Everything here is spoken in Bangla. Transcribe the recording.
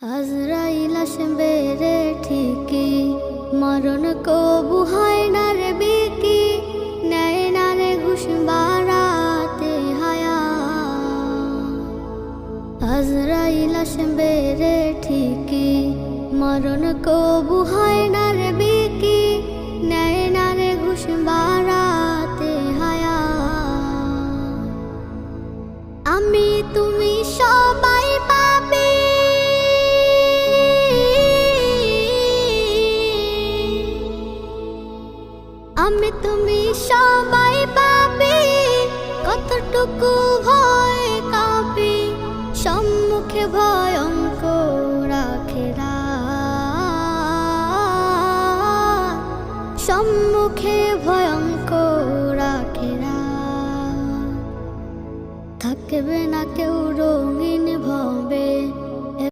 আজরাইল আসবে রে ঠিকই, মরণ কবু হয় না রে বিকি, নেয় না রে ঘুষ বাড়াতে হায়াত। আজরাইল আসবে রে ঠিকই, মরণ কবু হয় না রে বিকি, নেয় না রে ঘুষ বাড়াতে হায়াত। আমি তুমি সবাই পাবে, আমি তুমি সবাই পাবে, কতটুকু ভয় কাঁপে সম্মুখে ভয়ঙ্কর আখেরাত, সম্মুখে ভয়ঙ্কর আখেরাত। থাকবে না কেউ